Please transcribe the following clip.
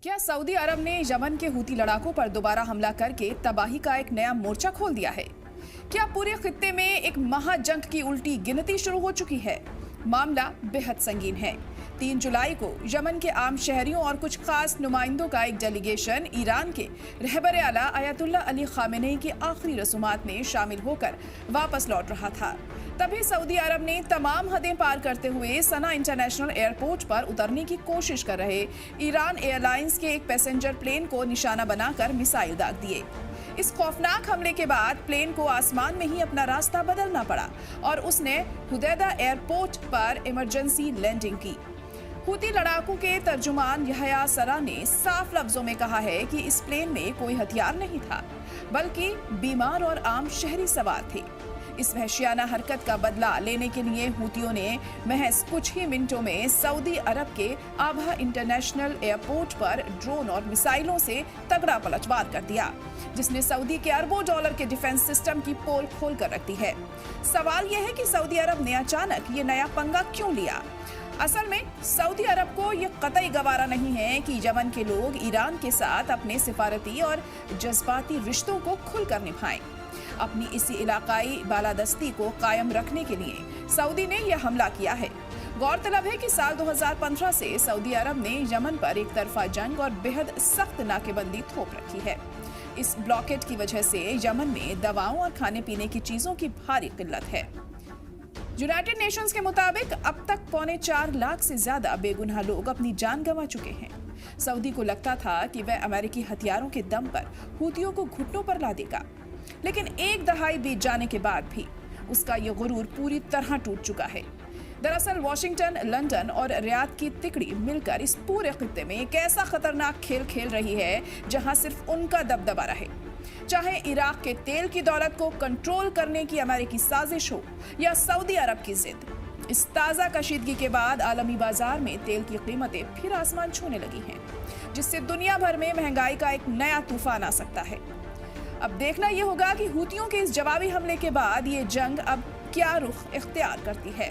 क्या सऊदी अरब ने यमन के हूती लड़ाकों पर दोबारा हमला करके तबाही का एक नया मोर्चा खोल दिया है? क्या पूरे खित्ते में एक महाजंग की उल्टी गिनती शुरू हो चुकी है? मामला बेहद संगीन है। 3 जुलाई को यमन के आम शहरियों और कुछ खास नुमाइंदों का एक डेलीगेशन ईरान के रहबर आला आयतुल्लाह अली खामेनेई की आखिरी रसूमात में शामिल होकर वापस लौट रहा था। तभी सऊदी अरब ने तमाम हदें पार करते हुए सना इंटरनेशनल एयरपोर्ट पर उतरने की कोशिश कर रहे ईरान एयरलाइंस के एक पैसेंजर प्लेन को निशाना बनाकर मिसाइल दाग दिए। इस खौफनाक हमले के बाद प्लेन को आसमान में ही अपना रास्ता बदलना पड़ा और उसने हुदैदा एयरपोर्ट पर इमरजेंसी लैंडिंग की। हूती लड़ाकों के तर्जुमान यहया सरा ने साफ लफ्जों में कहा है कि इस प्लेन में कोई हथियार नहीं था, बल्कि बीमार और आम शहरी सवार थे। इस वहशियाना हरकत का बदला लेने के लिए हूतियों ने महज कुछ ही मिनटों में सऊदी अरब के आबहा इंटरनेशनल एयरपोर्ट पर ड्रोन और मिसाइलों से तगड़ा पलटवार कर दिया, जिसने सऊदी के अरबों डॉलर के डिफेंस सिस्टम की पोल खोल कर रख दी है। सवाल यह है कि सऊदी अरब ने अचानक ये नया पंगा क्यों लिया? असल में सऊदी अरब को ये कतई गवारा नहीं है कि यमन के लोग ईरान के साथ अपने सिफारती और जज्बाती रिश्तों को खुलकर निभाएं। अपनी इसी इलाकाई बालादस्ती को कायम रखने के लिए सऊदी ने यह हमला किया है। गौरतलब है कि साल 2015 से सऊदी अरब ने यमन पर एक तरफा जंग और बेहद सख्त नाकेबंदी थोप रखी है। इस ब्लॉकेट की वजह से यमन में दवाओं और खाने पीने की चीजों की भारी किल्लत है। यूनाइटेड नेशंस के मुताबिक अब तक 4.25 लाख से ज्यादा बेगुनाह लोग अपनी जान गंवा चुके हैं। सऊदी को लगता था कि वह अमेरिकी हथियारों के दम पर हूतियों को घुटनों पर ला देगा, लेकिन एक दहाई बीत जाने के बाद भी उसका ये गुरूर पूरी तरह टूट चुका है। दरअसल वाशिंगटन, लंदन और रियाद की तिकड़ी मिलकर इस पूरे खित्ते में एक ऐसा खतरनाक खेल खेल रही है जहां सिर्फ उनका दबदबा रहे। चाहे इराक के तेल की दौलत को कंट्रोल करने की अमेरिकी साजिश हो या सऊदी अरब की जिद, इस ताज़ा कशीदगी के बाद आलमी बाजार में तेल की कीमतें फिर आसमान छूने लगी हैं, जिससे दुनिया भर में महंगाई का एक नया तूफान आ सकता है। अब देखना यह होगा कि हूतियों के इस जवाबी हमले के बाद ये जंग अब क्या रुख इख्तियार करती है।